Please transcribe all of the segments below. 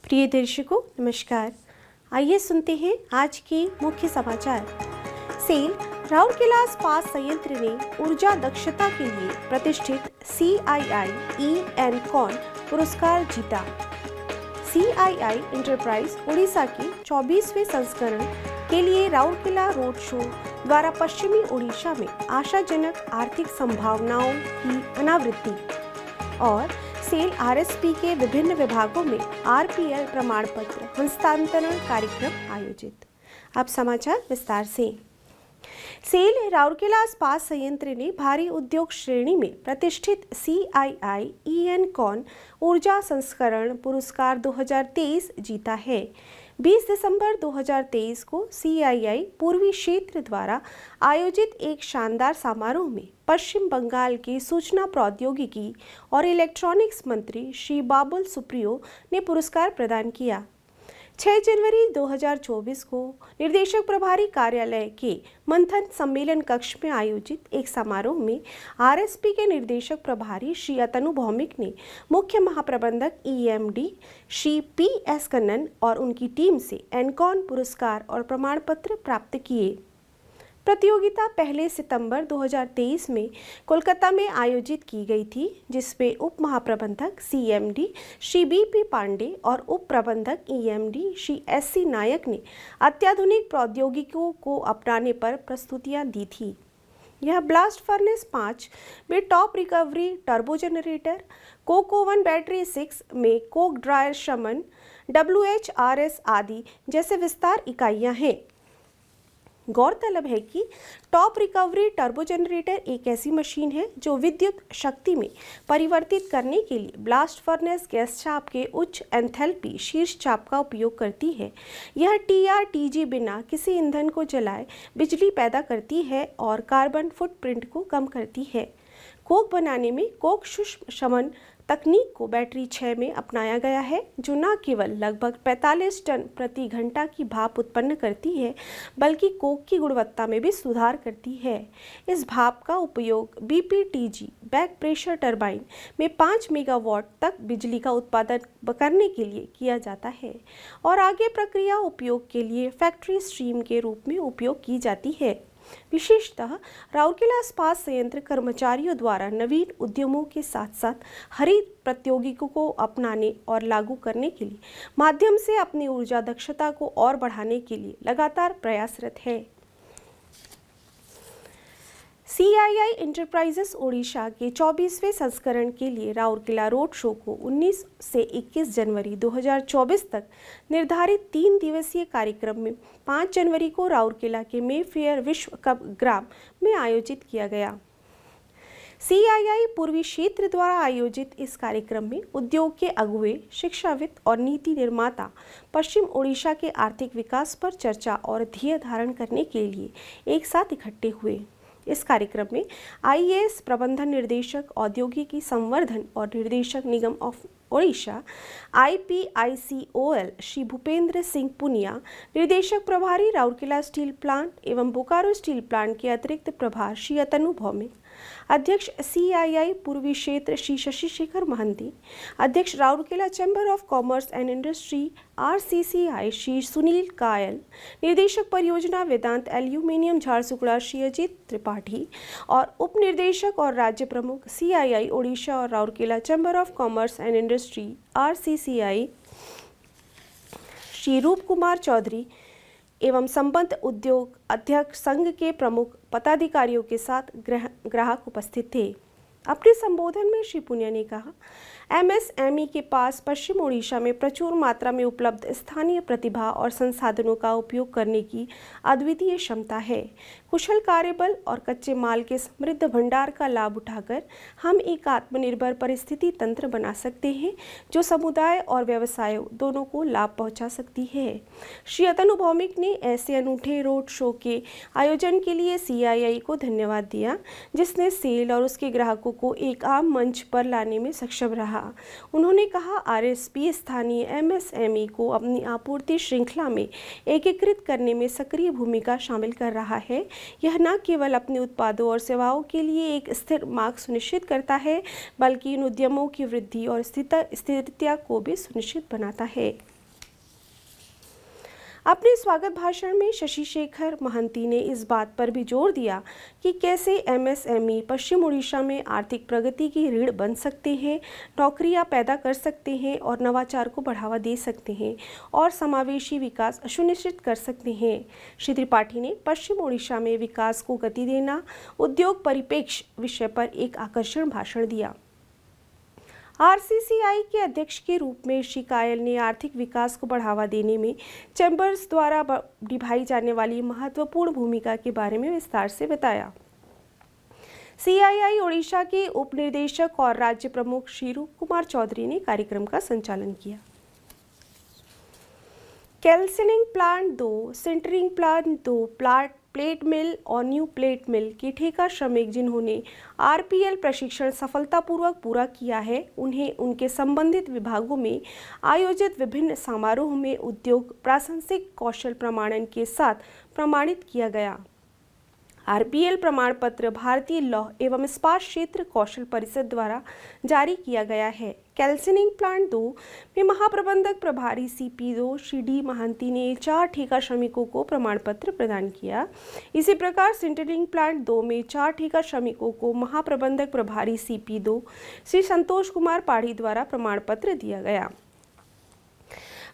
प्रिय दर्शकों नमस्कार। आइए सुनते हैं आज के मुख्य समाचार। सेल राउरकेला इस्पात संयंत्र ने ऊर्जा दक्षता के लिए प्रतिष्ठित CII ENCON पुरस्कार जीता। CII एंटरप्राइज उड़ीसा के 24वें संस्करण के लिए राउरकेला रोड शो द्वारा पश्चिमी उड़ीसा में आशाजनक आर्थिक संभावनाओं की अनावृत्ति और सेल RSP के विभिन्न विभागों में RPL प्रमाण पत्र हस्तांतरण कार्यक्रम आयोजित। अब समाचार विस्तार से। सेल राउरकेला इस्पात संयंत्र ने भारी उद्योग श्रेणी में प्रतिष्ठित CII ENCON ऊर्जा संस्करण पुरस्कार 2023 जीता है। 20 दिसंबर 2023 को CII पूर्वी क्षेत्र द्वारा आयोजित एक शानदार समारोह में पश्चिम बंगाल के सूचना प्रौद्योगिकी और इलेक्ट्रॉनिक्स मंत्री श्री बाबुल सुप्रियो ने पुरस्कार प्रदान किया। 6 जनवरी 2024 को निर्देशक प्रभारी कार्यालय के मंथन सम्मेलन कक्ष में आयोजित एक समारोह में RSP के निर्देशक प्रभारी श्री अतनु भौमिक ने मुख्य महाप्रबंधक EMD श्री PS कन्नन और उनकी टीम से एनकॉन पुरस्कार और प्रमाण पत्र प्राप्त किए। प्रतियोगिता 1 सितंबर 2023 में कोलकाता में आयोजित की गई थी, जिसमें उप महाप्रबंधक CMD श्री BP पांडे और उप प्रबंधक EMD श्री SC नायक ने अत्याधुनिक प्रौद्योगिकियों को अपनाने पर प्रस्तुतियां दी थी। यह ब्लास्ट फर्नेस 5 में top recovery turbo generator, Coke oven battery 6 में कोक ड्रायर शमन, WHRS आदि जैसे विस्तार इकाइयां हैं। गौरतलब है कि टॉप रिकवरी टर्बो जनरेटर एक ऐसी मशीन है जो विद्युत शक्ति में परिवर्तित करने के लिए ब्लास्ट फर्नेस गैस चाप के उच्च एंथैल्पी शीर्ष चाप का उपयोग करती है। यह TRTG बिना किसी ईंधन को जलाए बिजली पैदा करती है और कार्बन फुटप्रिंट को कम करती है। कोक बनाने में कोक शुष्क शमन तकनीक को बैटरी 6 में अपनाया गया है, जो न केवल लगभग 45 टन प्रति घंटा की भाप उत्पन्न करती है, बल्कि कोक की गुणवत्ता में भी सुधार करती है। इस भाप का उपयोग BPTG बैक प्रेशर टरबाइन में 5 मेगावाट तक बिजली का उत्पादन करने के लिए किया जाता है और आगे प्रक्रिया उपयोग के लिए फैक्ट्री स्ट्रीम के रूप में उपयोग की जाती है। विशेषतः राउरकेला इस्पात संयंत्र कर्मचारियों द्वारा नवीन उद्यमों के साथ साथ हरित प्रौद्योगिकियों को अपनाने और लागू करने के लिए माध्यम से अपनी ऊर्जा दक्षता को और बढ़ाने के लिए लगातार प्रयासरत है। CII एंटरप्राइजेस ओडिशा के 24वें संस्करण के लिए राउरकेला रोड शो को 19 से 21 जनवरी 2024 तक निर्धारित 3 दिवसीय कार्यक्रम में 5 जनवरी को राउरकेला के मेफेयर विश्व कप ग्राम में आयोजित किया गया। CII पूर्वी क्षेत्र द्वारा आयोजित इस कार्यक्रम में उद्योग के अगुवे, शिक्षाविद और नीति निर्माता पश्चिम ओडिशा के आर्थिक विकास पर चर्चा और ध्येय धारण करने के लिए एक साथ इकट्ठे हुए। इस कार्यक्रम में IAS प्रबंधन निर्देशक औद्योगिकी संवर्धन और निर्देशक निगम ऑफ ओडिशा IPICOL श्री भूपेंद्र सिंह पुनिया, निर्देशक प्रभारी राउरकेला स्टील प्लांट एवं बोकारो स्टील प्लांट के अतिरिक्त प्रभार श्री अतनु भौमिक, अध्यक्ष CII पूर्वी क्षेत्र श्री शशि शेखर महंती, अध्यक्ष Rourkela chamber of commerce and industry RCCI Shri Sunil कायल, निर्देशक परियोजना वेदांत एल्यूमिनियम झारसुगुड़ा श्री अजीत त्रिपाठी और उप निर्देशक और राज्य प्रमुख CII ओडिशा और Rourkela chamber of commerce and industry RCCI Shri रूप कुमार चौधरी एवं संबद्ध उद्योग अध्यक्ष संघ के प्रमुख पदाधिकारियों के साथ ग्राहक उपस्थित थे। अपने संबोधन में श्री पुनिया ने कहा, MSME के पास पश्चिम ओडिशा में प्रचुर मात्रा में उपलब्ध स्थानीय प्रतिभा और संसाधनों का उपयोग करने की अद्वितीय क्षमता है। कुशल कार्यबल और कच्चे माल के समृद्ध भंडार का लाभ उठाकर हम एक आत्मनिर्भर परिस्थिति तंत्र बना सकते हैं, जो समुदाय और व्यवसायों दोनों को लाभ पहुंचा सकती है। श्री अतनु भौमिक ने ऐसे अनूठे रोड शो के आयोजन के लिए CII को धन्यवाद दिया, जिसने सेल और उसके ग्राहकों को एक आम मंच पर लाने में सक्षम रहा। उन्होंने कहा, RSP स्थानीय MSME को अपनी आपूर्ति श्रृंखला में एकीकृत करने में सक्रिय भूमिका शामिल कर रहा है। यह न केवल अपने उत्पादों और सेवाओं के लिए एक स्थिर मार्ग सुनिश्चित करता है, बल्कि इन उद्यमों की वृद्धि और स्थिरता को भी सुनिश्चित बनाता है। अपने स्वागत भाषण में शशि शेखर महंती ने इस बात पर भी जोर दिया कि कैसे एमएसएमई पश्चिम ओडिशा में आर्थिक प्रगति की रीढ़ बन सकते हैं, नौकरियां पैदा कर सकते हैं और नवाचार को बढ़ावा दे सकते हैं और समावेशी विकास सुनिश्चित कर सकते हैं। श्री त्रिपाठी ने पश्चिम ओडिशा में विकास को गति देना उद्योग परिप्रेक्ष्य विषय पर एक आकर्षक भाषण दिया। आरसीसीआई के अध्यक्ष के रूप में श्री कायल ने आर्थिक विकास को बढ़ावा देने में चैम्बर्स द्वारा निभाई जाने वाली महत्वपूर्ण भूमिका के बारे में विस्तार से बताया। सीआईआई ओडिशा के उप निर्देशक और राज्य प्रमुख श्री रूप कुमार चौधरी ने कार्यक्रम का संचालन किया। कैल्सिनिंग प्लांट 2, सिंटरिंग प्लांट 2, प्लेट मिल और न्यू प्लेट मिल के ठेका श्रमिक जिन्होंने आरपीएल प्रशिक्षण सफलतापूर्वक पूरा किया है, उन्हें उनके संबंधित विभागों में आयोजित विभिन्न समारोह में उद्योग प्रासंगिक कौशल प्रमाणन के साथ प्रमाणित किया गया। आरपीएल प्रमाण पत्र भारतीय लौह एवं इस्पात क्षेत्र कौशल परिषद द्वारा जारी किया गया है। कैल्सिनिंग प्लांट 2 में महाप्रबंधक प्रभारी CP2 श्री डी महंती ने 4 ठेका श्रमिकों को प्रमाण पत्र प्रदान किया। इसी प्रकार सिंटरिंग प्लांट 2 में 4 ठेका श्रमिकों को महाप्रबंधक प्रभारी CP2 श्री संतोष कुमार पाढ़ी द्वारा प्रमाण पत्र दिया गया।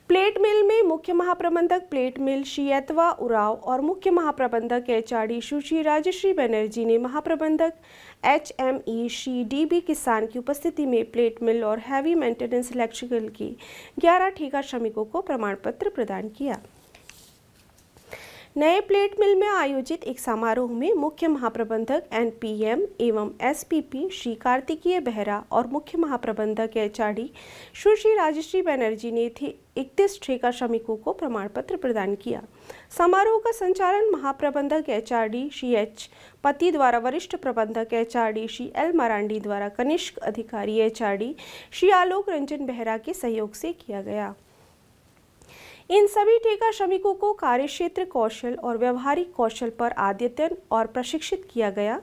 प्लेट मिल में मुख्य महाप्रबंधक प्लेट मिल श्री एतवा उराव और मुख्य महाप्रबंधक HRD सुश्री राजश्री बनर्जी ने महाप्रबंधक HME श्री DB किसान की उपस्थिति में प्लेट मिल और हैवी मेंटेनेंस इलेक्ट्रिकल की 11 ठेका श्रमिकों को प्रमाण पत्र प्रदान किया। नए प्लेट मिल में आयोजित एक समारोह में मुख्य महाप्रबंधक NPM एवं SPP श्री कार्तिकीय बेहरा और मुख्य महाप्रबंधक HRD सुश्री राजश्री बनर्जी ने 31 ठेका श्रमिकों को प्रमाण पत्र प्रदान किया। समारोह का संचालन महाप्रबंधक HRD श्री H पति द्वारा वरिष्ठ प्रबंधक HRD श्री L मरांडी द्वारा कनिष्ठ अधिकारी HRD श्री आलोक रंजन बेहरा के सहयोग से किया गया। इन सभी ठेका श्रमिकों को कार्यक्षेत्र कौशल और व्यवहारिक कौशल पर अद्यतन और प्रशिक्षित किया गया।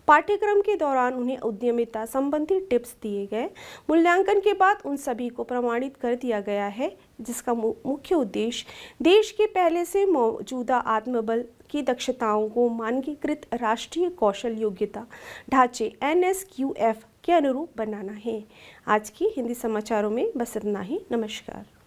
पाठ्यक्रम के दौरान उन्हें उद्यमिता संबंधी टिप्स दिए गए। मूल्यांकन के बाद उन सभी को प्रमाणित कर दिया गया है, जिसका मुख्य उद्देश्य देश के पहले से मौजूदा आत्मबल की दक्षताओं को मानकीकृत राष्ट्रीय कौशल योग्यता ढांचे NSQF के अनुरूप बनाना है। आज की हिंदी समाचारों में बस इतना ही। नमस्कार।